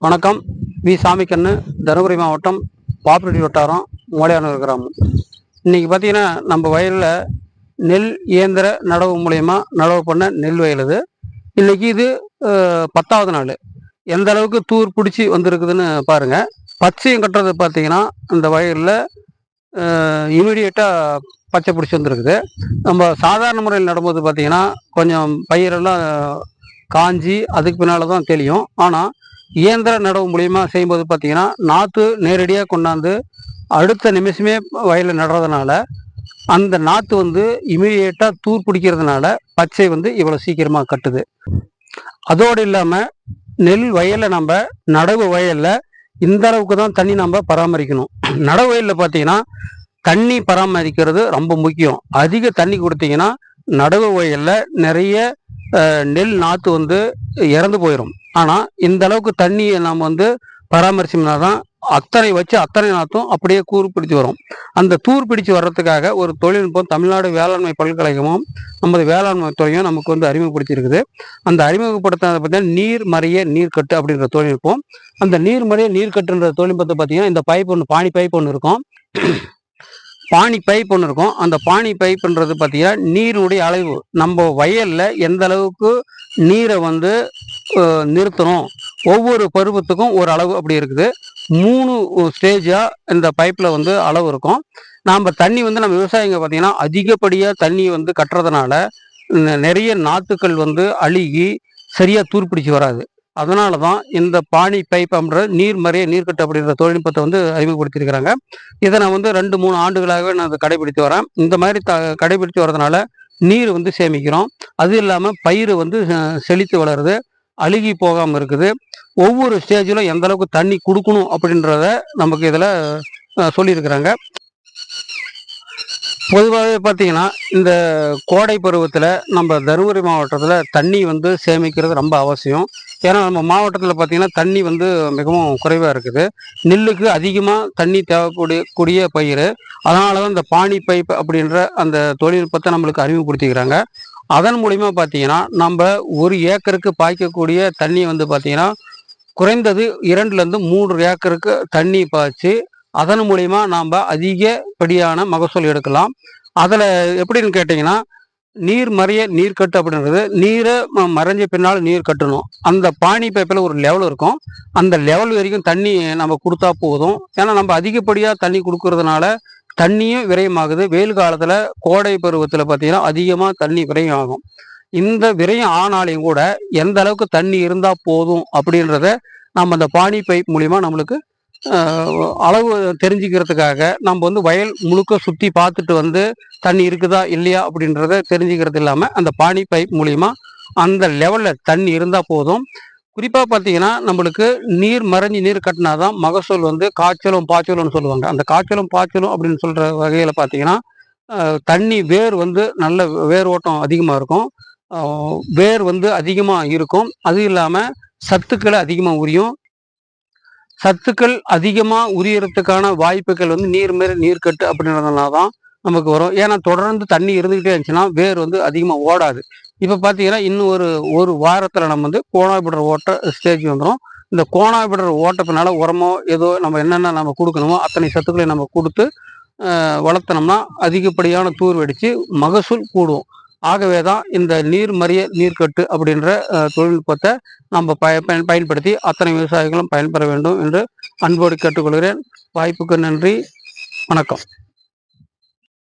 வணக்கம். வி சாமிக்கண்ணு, தருமபுரி மாவட்டம், பாப்பிரெட்டி வட்டாரம், மோலையானூர் கிராமம். இன்னைக்கு பார்த்தீங்கன்னா நம்ம வயலில் நெல் இயந்திர நடவு மூலயமா நடவு பண்ண நெல் வயல் இது. இன்னைக்கு இது 10வது நாள். எந்த அளவுக்கு தூர் பிடிச்சி வந்திருக்குதுன்னு பாருங்க. பச்சையும் கட்டுறது பார்த்தீங்கன்னா இந்த வயலில் இமீடியட்டாக பச்சை பிடிச்சி வந்துருக்குது. நம்ம சாதாரண முறையில் நடும்போது பார்த்தீங்கன்னா கொஞ்சம் பயிரெல்லாம் காஞ்சி அதுக்கு பின்னால் தான் தெரியும். ஆனால் இயந்திர நடவு மூலியமா செய்யும்போது பார்த்தீங்கன்னா நாற்று நேரடியாக கொண்டாந்து அடுத்த நிமிஷமே வயலில் நடுறதுனால அந்த நாற்று வந்து இமீடியட்டாக தூர் பிடிக்கிறதுனால பச்சை வந்து இவ்வளோ சீக்கிரமாக கட்டுது. அதோடு இல்லாமல் நெல் வயலில் நம்ம நடவு வயலில் இந்த அளவுக்கு தான் தண்ணி நம்ம பராமரிக்கணும். நடவு வயலில் பார்த்தீங்கன்னா தண்ணி பராமரிக்கிறது ரொம்ப முக்கியம். அதிக தண்ணி கொடுத்தீங்கன்னா நடவு வயலில் நிறைய நெல் நாற்று வந்து இறந்து போயிடும். ஆனால் இந்த அளவுக்கு தண்ணியை நாம் வந்து பராமரிச்சோம்னா தான் அத்தனை நாற்றும் அப்படியே கூர் பிடிச்சு வரும். அந்த தூர் பிடிச்சு வர்றதுக்காக ஒரு தொழில்நுட்பம் தமிழ்நாடு வேளாண்மை பல்கலைக்கழகமும் நமது வேளாண்மை துறையும் நமக்கு வந்து அறிமுகப்படுத்தியிருக்குது. அந்த அறிமுகப்படுத்த பார்த்தீங்கன்னா நீர் மறைய நீர்க்கட்டு அப்படின்ற தொழில்நுட்பம். அந்த நீர் மறைய நீர்க்கட்டுன்ற தொழில்நுட்பத்தை பார்த்தீங்கன்னா இந்த பைப் ஒன்று, பானி பைப் ஒன்று இருக்கும். அந்த பானி பைப்புன்றது பார்த்தீங்கன்னா நீருடைய அளவு, நம்ம வயலில் எந்த அளவுக்கு நீரை வந்து நிறுத்தணும், ஒவ்வொரு பருவத்துக்கும் ஒரு அளவு அப்படி இருக்குது. 3 ஸ்டேஜாக இந்த பைப்பில் வந்து அளவு இருக்கும். நாம் தண்ணி வந்து நம்ம விவசாயிங்க பார்த்தீங்கன்னா அதிகப்படியாக தண்ணி வந்து கட்டுறதுனால நிறைய நாற்றுக்கள் வந்து அழுகி சரியாக தூர்பிடிச்சு வராது. அதனால தான் இந்த பானி பைப் அப்படின்ற நீர் மறைய நீர்க்கட்டு அப்படின்ற தொழில்நுட்பத்தை வந்து அறிமுகப்படுத்தியிருக்கிறாங்க. இதை நான் வந்து 2-3 ஆண்டுகளாகவே நான் அதை கடைபிடித்து வரேன். இந்த மாதிரி கடைபிடித்து வரதுனால நீர் வந்து சேமிக்கிறோம். அது இல்லாமல் பயிர் வந்து செழித்து வளருது, அழுகி போகாமல் இருக்குது. ஒவ்வொரு ஸ்டேஜிலும் எந்த அளவுக்கு தண்ணி கொடுக்கணும் அப்படின்றத நமக்கு இதில் சொல்லியிருக்கிறாங்க. பொதுவாகவே பார்த்தீங்கன்னா இந்த கோடை பருவத்தில் நம்ம தருமபுரி மாவட்டத்தில் தண்ணி வந்து சேமிக்கிறது ரொம்ப அவசியம். ஏன்னா நம்ம மாவட்டத்தில் பார்த்தீங்கன்னா தண்ணி வந்து மிகவும் குறைவாக இருக்குது. நெல்லுக்கு அதிகமாக தண்ணி தேவைக்கூடிய பயிர். அதனால தான் இந்த பானி பைப் அப்படின்ற அந்த தொழில்நுட்பத்தை நம்மளுக்கு அறிமுகப்படுத்திக்கிறாங்க. அதன் மூலிமா பார்த்தீங்கன்னா நம்ம ஒரு ஏக்கருக்கு பாய்க்கக்கூடிய தண்ணி வந்து பார்த்தீங்கன்னா குறைந்தது 2லேருந்து 3 ஏக்கருக்கு தண்ணி பாய்ச்சி அதன் மூலிமா நாம் அதிகப்படியான மகசூல் எடுக்கலாம். அதில் எப்படின்னு கேட்டிங்கன்னா நீர் மறைய நீர்க்கட்டு அப்படின்றது நீரை மறைஞ்ச பின்னால் நீர் கட்டணும். அந்த பானி பைப்பில் ஒரு லெவல் இருக்கும். அந்த லெவல் வரைக்கும் தண்ணி நம்ம கொடுத்தா போதும். ஏன்னா நம்ம அதிகப்படியாக தண்ணி கொடுக்கறதுனால தண்ணியும் விரயமாகுது. வெயில் காலத்தில் கோடை பருவத்தில் பார்த்தீங்கன்னா அதிகமாக தண்ணி விரயம் ஆகும். இந்த விரயம் ஆனாலையும் கூட எந்த அளவுக்கு தண்ணி இருந்தால் போதும் அப்படின்றத நம்ம அந்த பானி பைப் மூலிமா நம்மளுக்கு அளவு தெரிஞ்சுக்கிறதுக்காக நம்ம வந்து வயல் முழுக்க சுற்றி பார்த்துட்டு வந்து தண்ணி இருக்குதா இல்லையா அப்படின்றத தெரிஞ்சுக்கிறது இல்லாமல் அந்த பானி பைப் மூலிமா அந்த லெவலில் தண்ணி இருந்தால் போதும். குறிப்பாக பார்த்தீங்கன்னா நம்மளுக்கு நீர் மறைஞ்சி நீர் கட்டினா தான் மகசூல் வந்து காய்ச்சலும் பாய்ச்சலும்னு சொல்லுவாங்க. அந்த காய்ச்சலும் பாய்ச்சலும் அப்படின்னு சொல்கிற வகையில் பார்த்தீங்கன்னா தண்ணி வேர் வந்து நல்ல வேர் ஓட்டம் அதிகமாக இருக்கும், வேர் வந்து அதிகமாக இருக்கும். அது இல்லாமல் சத்துக்களை அதிகமாக உரியும். சத்துக்கள் அதிகமாக உரியறதுக்கான வாய்ப்புகள் வந்து நீர் மேல் நீர்க்கட்டு அப்படின்றதுனால தான் நமக்கு வரும். ஏன்னா தொடர்ந்து தண்ணி இருந்துக்கிட்டே இருந்துச்சுன்னா வேர் வந்து அதிகமாக ஓடாது. இப்போ பார்த்தீங்கன்னா இன்னும் ஒரு வாரத்தில் நம்ம வந்து கோணாபிடுற ஓட்ட ஸ்டேஜ் வந்துடும். இந்த கோணாபிடுற ஓட்டத்தினால உரமோ ஏதோ நம்ம என்னென்ன நம்ம கொடுக்கணுமோ அத்தனை சத்துக்களை நம்ம கொடுத்து வளர்த்தனோம்னா அதிகப்படியான தூர் வெடித்து மகசூல் கூடும். ஆகவே தான் இந்த நீர் மறிய நீர்க்கட்டு அப்படின்ற தொழில்நுட்பத்தை நம்ம பயன்படுத்தி அத்தனை விவசாயிகளும் பயன்பெற வேண்டும் என்று அன்போடு கேட்டுக்கொள்கிறேன். வாய்ப்புக்கு நன்றி. வணக்கம்.